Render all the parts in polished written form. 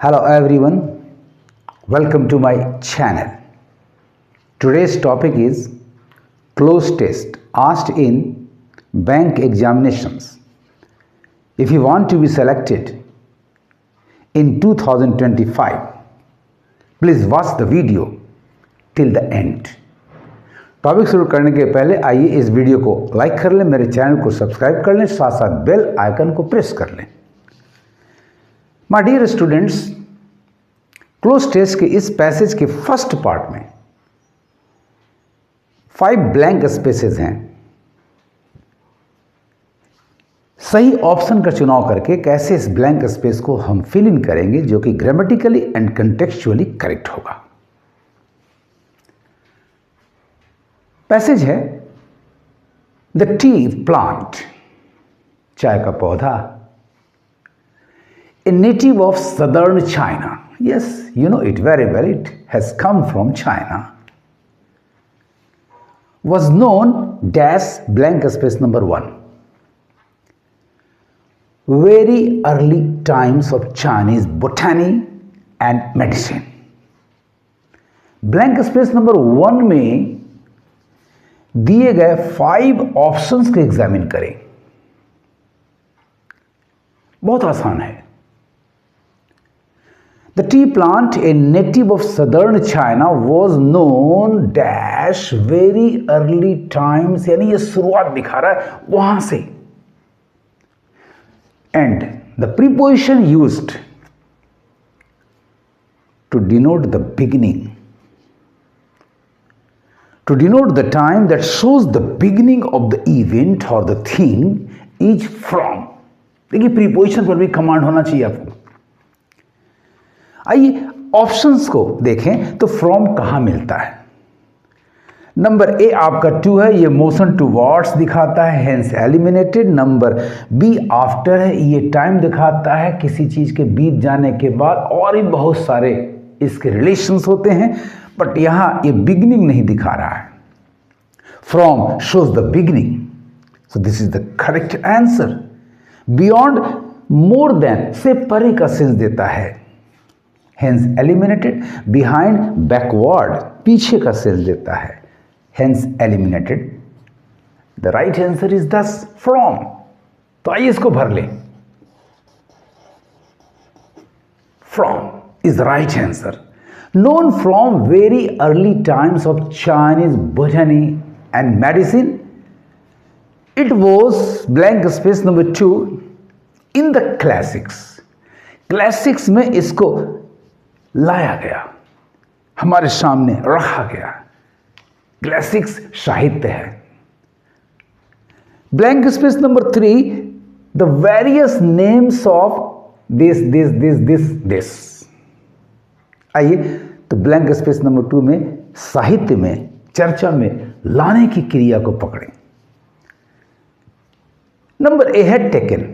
Hello everyone, welcome to my channel. Today's topic is cloze test asked in bank examinations. If you want to be selected in 2025, please watch the video till the end. Topic शुरू करने के पहले आइए इस video को like कर लें, मेरे चैनल को सब्सक्राइब कर लें, साथ साथ बेल आइकन को प्रेस कर लें। My dear students, cloze test के इस पैसेज के फर्स्ट पार्ट में 5 ब्लैंक स्पेसेस हैं। सही ऑप्शन का चुनाव करके कैसे इस ब्लैंक स्पेस को हम फिल इन करेंगे जो कि ग्रामेटिकली एंड कंटेक्चुअली करेक्ट होगा। पैसेज है द टी प्लांट, चाय का पौधा, a native of southern China. Yes, you know it very well. It has come from China. Was known dash blank space number 1. Very early times of Chinese botany and medicine. Blank space number 1 में दिए गए 5 options को examine करें। बहुत आसान है। The tea plant, a native of southern China, was known dash very early times, यानी ये शुरुआत दिखा रहा है वहां से। And the preposition used to denote the beginning, to denote the time that shows the beginning of the event or the thing is from। देखिए preposition पर भी कमांड होना चाहिए आपको। आइए ऑप्शंस को देखें तो फ्रॉम कहां मिलता है। नंबर ए आपका 2 है, ये मोशन टूवर्ड्स दिखाता है, hence eliminated. Number B after है, ये टाइम दिखाता है किसी चीज के बीत जाने के बाद, और भी बहुत सारे इसके रिलेशंस होते हैं, बट यहां ये बिगिनिंग नहीं दिखा रहा है। From shows the beginning, so this is the correct answer. Beyond more than से परे का सेंस देता है, hence eliminated। behind backward पीछे का सेंस देता है, hence eliminated। the right answer is thus from। तो आइए इसको भर लें। from is the right answer। known from very early times of Chinese botany and medicine, it was blank space number 2 in the classics। Classics में इसको लाया गया, हमारे सामने रखा गया। क्लासिक्स साहित्य है। Blank space number 3, the various names of this. आइए तो ब्लैंक स्पेस नंबर 2 में साहित्य में चर्चा में लाने की क्रिया को पकड़ें। नंबर ए है taken.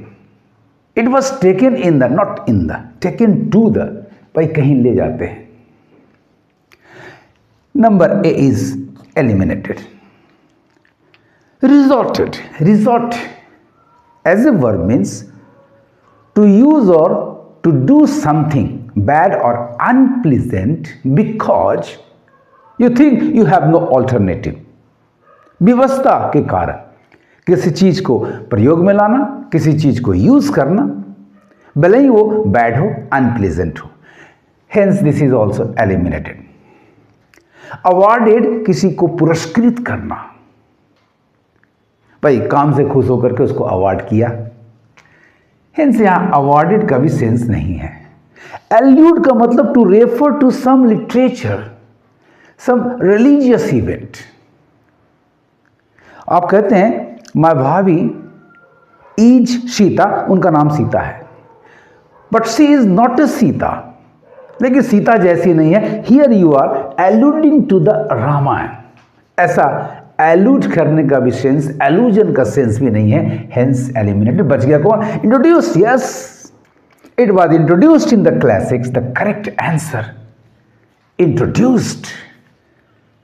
It was taken in the, not in the, taken to the, भाई कहीं ले जाते हैं। Number A is eliminated. Resorted, resort as a verb means to use और टू डू समथिंग बैड और unpleasant because you think you have no alternative. व्यवस्था के कारण किसी चीज को प्रयोग में लाना, किसी चीज को यूज करना, भले ही वो बैड हो, अनप्लीजेंट हो, hence this is also eliminated। awarded किसी को पुरस्कृत करना, भाई काम से खुश होकर के उसको अवार्ड किया, hence यहां awarded का भी सेंस नहीं है। allude का मतलब to refer to some literature, some religious event। आप कहते हैं माय भाभी इज सीता, उनका नाम सीता है, but she is not a Sita, लेकिन सीता जैसी नहीं है। Here you are alluding to the Ramayana. ऐसा एलूड करने का भी सेंस, एलूजन का सेंस भी नहीं है, हेंस एलिमिनेटेड। बच गया कौन? Introduce. Yes, it was introduced in the classics. The correct answer introduced.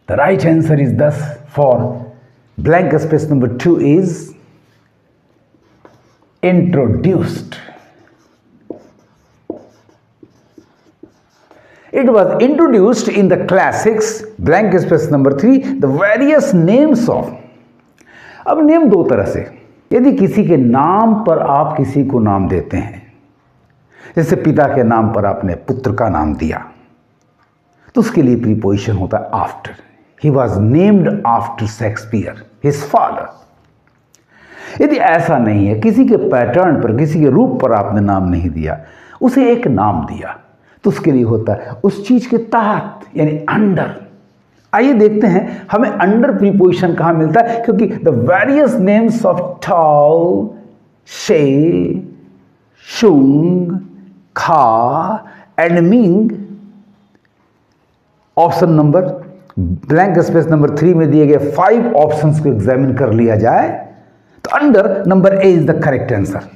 The right answer is this for blank space number 2 is introduced. It was introduced in the classics, blank space number 3, the various names of. अब name दो तरह से, यदि किसी के नाम पर आप किसी को नाम देते हैं, जैसे पिता के नाम पर आपने पुत्र का नाम दिया, तो उसके लिए प्रीपोजिशन होता है after. He was named after Shakespeare, his father. यदि ऐसा नहीं है, किसी के पैटर्न पर, किसी के रूप पर आपने नाम नहीं दिया, उसे एक नाम दिया, तो उसके लिए होता है उस चीज के तहत, यानी अंडर. आइए देखते हैं हमें अंडर प्रीपोजिशन कहां मिलता है, क्योंकि the various names of tau, शे, शुंग, खा and Ming. Option number blank space number 3 में दिए गए 5 ऑप्शंस को एग्जामिन कर लिया जाए, तो under number A is the correct answer.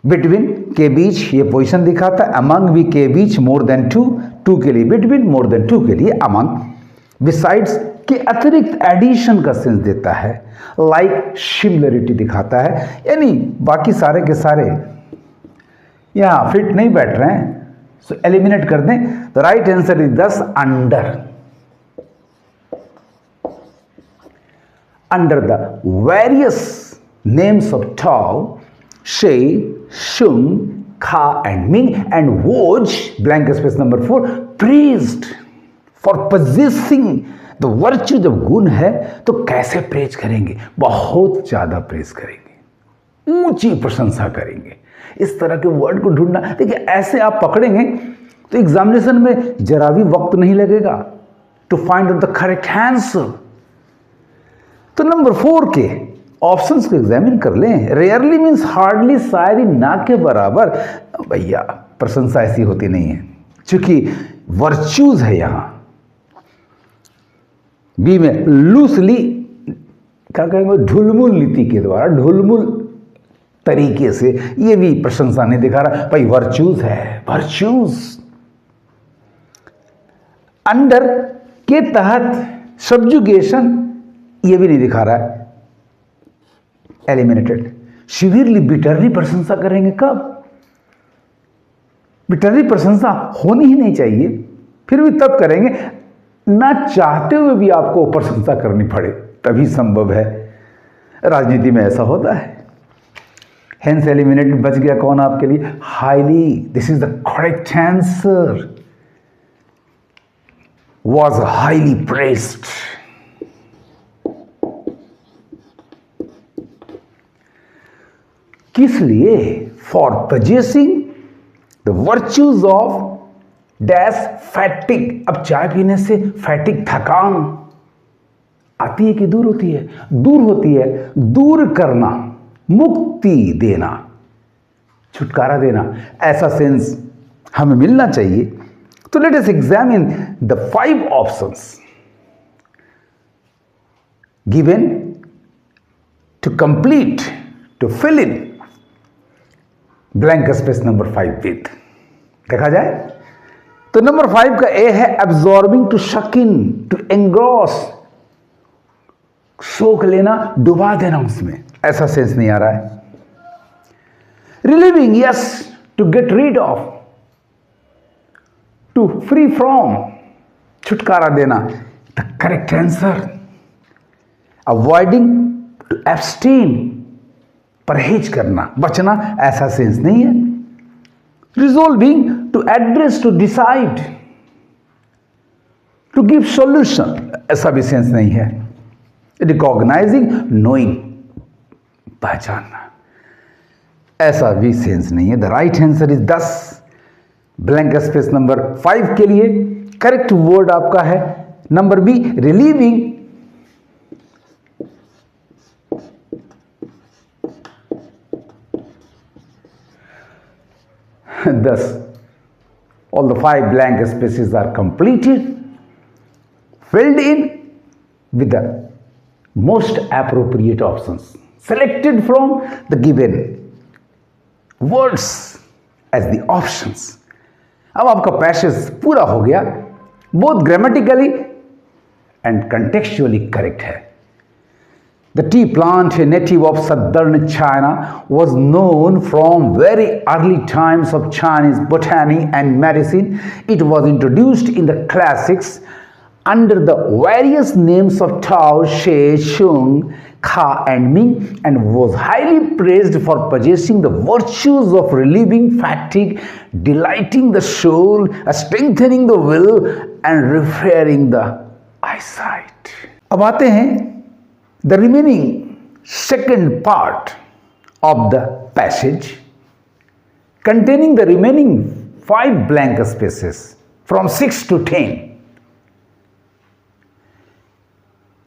Between के बीच ये पोजीशन दिखाता है, अमंग भी के बीच मोर देन टू, टू के लिए बिटवीन, मोर देन टू के लिए अमंग. बिसाइड्स के अतिरिक्त एडिशन का सेंस देता है, लाइक सिमिलरिटी दिखाता है, यानी बाकी सारे के सारे यहां फिट नहीं बैठ रहे हैं, सो एलिमिनेट कर दें. द राइट आंसर इज दस under. Under the various names of tau, शे, Shung, Kha and Ming, and was, blank space number 4, praised for possessing the virtue. जब गुण है तो कैसे प्रेज करेंगे, बहुत ज्यादा प्रेज करेंगे, ऊंची प्रशंसा करेंगे. इस तरह के वर्ड को ढूंढना, देखिए ऐसे आप पकड़ेंगे तो एग्जामिनेशन में जरा भी वक्त नहीं लगेगा to find out the correct answer. तो नंबर 4 के ऑप्शंस को एग्जामिन कर लें. रेयरली मीन्स हार्डली, शायद ही ना के बराबर. भैया प्रशंसा ऐसी होती नहीं है, क्योंकि वर्च्यूज है यहां. बी में लूसली क्या कहेंगे, ढुलमुल नीति के द्वारा, ढुलमुल तरीके से, ये भी प्रशंसा नहीं दिखा रहा. भाई वर्च्यूज है, वर्च्यूज. अंडर के तहत सब्जुगेशन, ये भी नहीं दिखा रहा है, एलिमिनेटेड. शिविरली, बिटरली प्रशंसा करेंगे कब, बिटरली प्रशंसा होनी ही नहीं चाहिए, फिर भी तब करेंगे ना चाहते हुए भी आपको प्रशंसा करनी पड़े, तभी संभव है. राजनीति में ऐसा होता है. Hence eliminated. बच गया कौन आपके लिए, highly. This is the correct answer, was highly pressed. किस लिए, for possessing the virtues of dash फैटिक. अब चाय पीने से फैटिक, थकान आती है कि दूर होती है, दूर होती है. दूर करना, मुक्ति देना, छुटकारा देना, ऐसा सेंस हमें मिलना चाहिए. तो let us examine the 5 options given to complete, to fill in blank space number 5 with. देखा जाए तो नंबर 5 का ए है एब्जॉर्बिंग, टू शक इन, टू एंग्रॉस, सोख लेना, डुबा देना उसमें, ऐसा सेंस नहीं आ रहा है. Relieving, yes, to get rid of, to free from, छुटकारा देना, the correct answer. Avoiding, to abstain, परहेज करना, बचना, ऐसा सेंस नहीं है. Resolving, to address, to decide, to give solution, ऐसा भी सेंस नहीं है. रिकॉग्नाइजिंग, नोइंग, पहचानना, ऐसा भी सेंस नहीं है. The right answer is 10. Blank space number 5 के लिए करेक्ट वर्ड आपका है number B, relieving. Thus, all the 5 blank spaces are completed, filled in with the most appropriate options selected from the given words as the options. अब आपका passage पूरा हो गया, both grammatically and contextually correct है. The tea plant, a native of southern China, was known from very early times of Chinese botany and medicine. It was introduced in the classics under the various names of Tao, She, Shung, Kha and Ming, and was highly praised for possessing the virtues of relieving fatigue, delighting the soul, strengthening the will and repairing the eyesight. अब आते हैं the remaining second part of the passage containing the remaining 5 blank spaces from 6 to 10.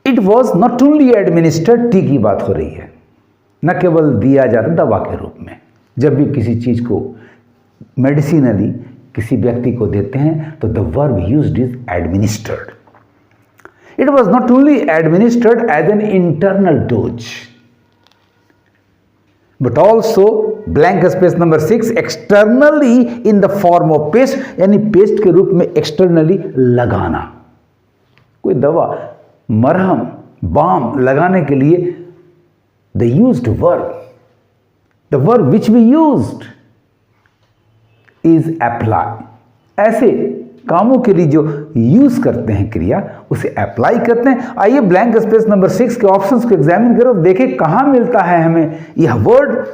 It was not only administered, T की बात हो रही है, न केवल दिया जाता दवा के रूप में। जब भी किसी चीज़ को मेडिसिनली किसी व्यक्ति को देते हैं तो the verb used is administered. It was not only administered as an internal dose, but also blank space number 6 externally in the form of paste, यानी पेस्ट के रूप में externally लगाना। कोई दवा, मरहम, बाम लगाने के लिए the used verb which we used is apply। ऐसे कामों के लिए जो यूज करते हैं क्रिया उसे अप्लाई करते हैं। आइए ब्लैंक स्पेस नंबर 6 के ऑप्शंस को एग्जामिन करो, देखें कहां मिलता है हमें यह वर्ड।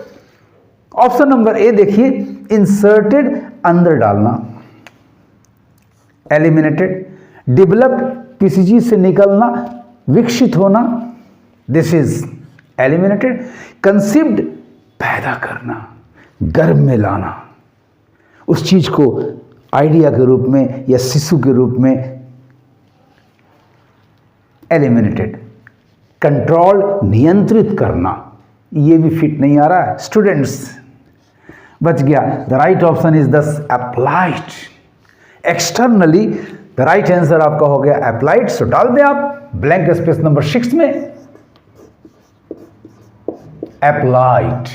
ऑप्शन नंबर ए देखिए, इंसर्टेड अंदर डालना, एलिमिनेटेड, डेवलप किसी चीज से निकलना, विकसित होना, दिस इज एलिमिनेटेड, कंसीव्ड पैदा करना, गर्भ में लाना, उस चीज को आइडिया के रूप में या शिशु के रूप में, एलिमिनेटेड, कंट्रोल नियंत्रित करना, ये भी फिट नहीं आ रहा है स्टूडेंट्स, बच गया। द राइट ऑप्शन इज दस applied. Externally the right answer आपका हो गया अप्लाइड। सो डाल दें आप ब्लैंक स्पेस नंबर 6 में applied,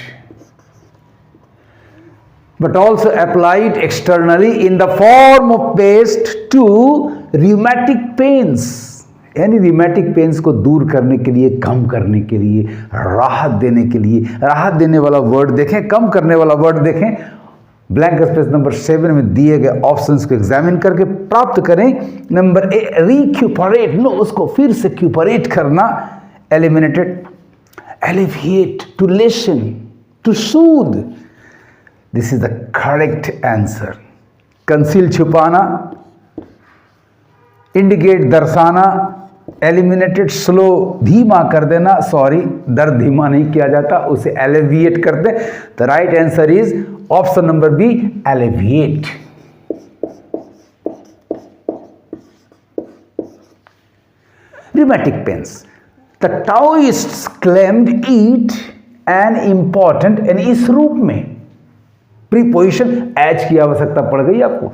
but also applied externally in the form of paste to rheumatic pains, यानी rheumatic pains को दूर करने के लिए, कम करने के लिए, राहत देने के लिए। राहत देने वाला वर्ड देखें, कम करने वाला वर्ड देखें। ब्लैंक स्पेस नंबर 7 में दिए गए ऑप्शंस को एग्जामिन करके प्राप्त करें। नंबर ए, रिक्यूपरेट, नो, उसको फिर से क्यूपरेट करना, eliminated, alleviate, to lessen, to soothe, this is the correct answer. Conceal छुपाना, इंडिकेट दर्शाना, एलिमिनेटेड स्लो धीमा कर देना, सॉरी दर्द धीमा नहीं किया जाता, उसे एलिविएट करते हैं। The right answer is option number B, alleviate. rheumatic pains, the Taoists claimed it an important, and इस रूप में प्रीपोजिशन एच की आवश्यकता पड़ गई आपको।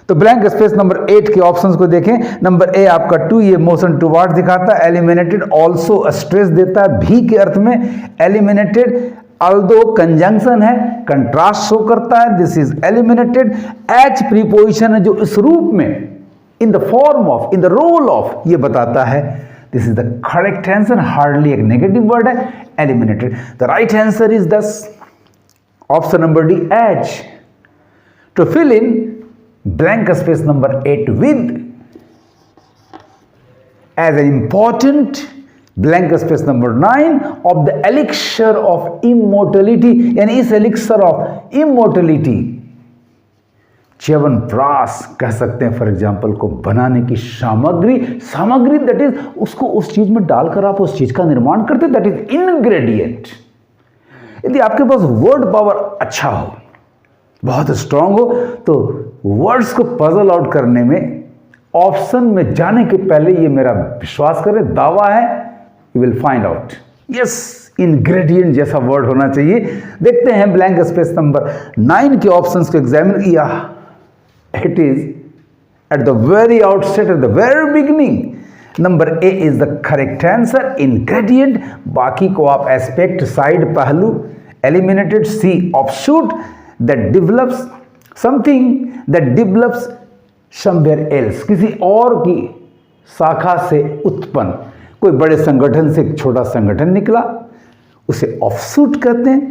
तो ब्लैंक स्पेस नंबर 8 के ऑप्शंस को देखें। नंबर ए आपका 2, ये मोशन टुवर्ड्स दिखाता है, एलिमिनेटेड ऑल्सो स्ट्रेस देता है, भी के अर्थ में, एलिमिनेटेड ऑल्दो कंजंक्शन है, कंट्रास्ट शो करता है, this is eliminated. As preposition है जो इस रूप में, in the form of, in the role of, ये बताता है, this is the correct answer. Hardly एक नेगेटिव वर्ड है, eliminated. The right answer is दस option number D, H. To fill in blank space number 8 with as an important blank space number 9 of the elixir of immortality, यानी इस elixir of immortality chyawanprash कह सकते हैं for example को बनाने की सामग्री, सामग्री दैट इज उसको उस चीज में डालकर आप उस चीज का निर्माण करते, दैट इज इंग्रेडिएंट। यदि आपके पास वर्ड पावर अच्छा हो, बहुत स्ट्रांग हो, तो वर्ड्स को पजल आउट करने में, ऑप्शन में जाने के पहले, ये मेरा विश्वास करें, दावा है, you will find out. Yes, ingredient जैसा वर्ड होना चाहिए। देखते हैं ब्लैंक स्पेस नंबर 9 के ऑप्शंस को एग्जामिन किया। It is at the very outset, at the very beginning, number A is the correct answer, ingredient. बाकी को आप एस्पेक्ट, साइड, पहलू, eliminated. C offshoot, that develops something, that develops somewhere else, किसी और की शाखा से उत्पन्न, कोई बड़े संगठन से एक छोटा संगठन निकला, उसे ऑफशूट कहते हैं।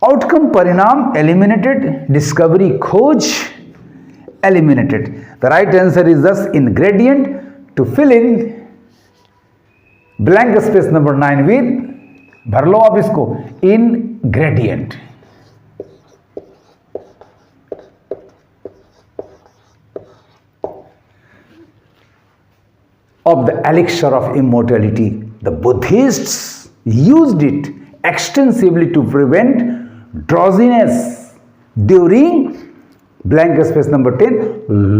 आउटकम परिणाम एलिमिनेटेड, डिस्कवरी खोज, eliminated. The right answer is this ingredient to fill in blank space number 9 with, भर लो आप इसको, ingredient. Of the elixir of immortality, the Buddhists used it extensively to prevent drowsiness during blank space number 10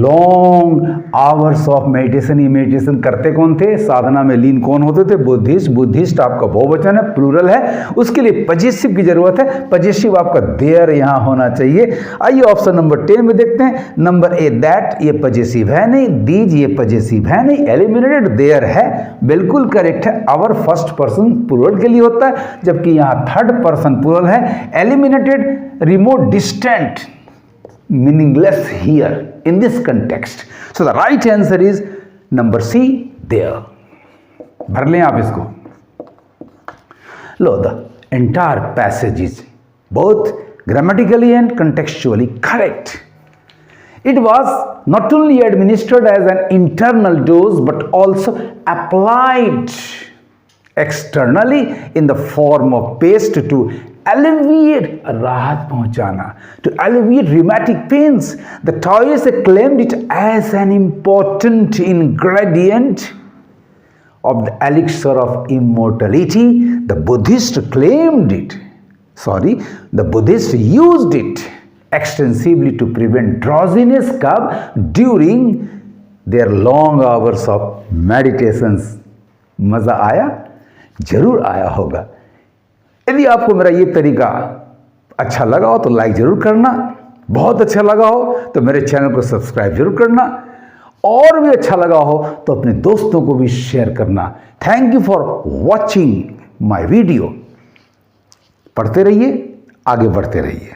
long hours of meditation। ये meditation करते कौन थे, साधना में लीन कौन होते थे, बुद्धिस्ट। बुद्धिस्ट आपका बहुवचन है, प्लूरल है, उसके लिए पजेसिव की जरूरत है। पजेसिव आपका देयर यहां होना चाहिए। आइए ऑप्शन नंबर 10 में देखते हैं। नंबर ए दैट, ये पजेसिव है नहीं, दीज ये पजेसिव है नहीं, एलिमिनेटेड देयर है, बिल्कुल करेक्ट है। आवर फर्स्ट पर्सन प्लूरल के लिए होता है, जबकि यहां थर्ड पर्सन प्लूरल है। Eliminated, remote, distant, meaningless here in this context. So the right answer is number C, there. भर लें आप इसको। लो, the entire passage is both grammatically and contextually correct. It was not only administered as an internal dose but also applied externally in the form of paste to alleviate, राहत पहुंचाना, to alleviate rheumatic pains. The Taoists claimed it as an important ingredient of the elixir of immortality. The Buddhists used it extensively to prevent drowsiness कब, during their long hours of meditations। मजा आया? जरूर आया होगा। यदि आपको मेरा ये तरीका अच्छा लगा हो तो लाइक जरूर करना, बहुत अच्छा लगा हो तो मेरे चैनल को सब्सक्राइब जरूर करना, और भी अच्छा लगा हो तो अपने दोस्तों को भी शेयर करना। Thank you for watching my video. पढ़ते रहिए, आगे बढ़ते रहिए।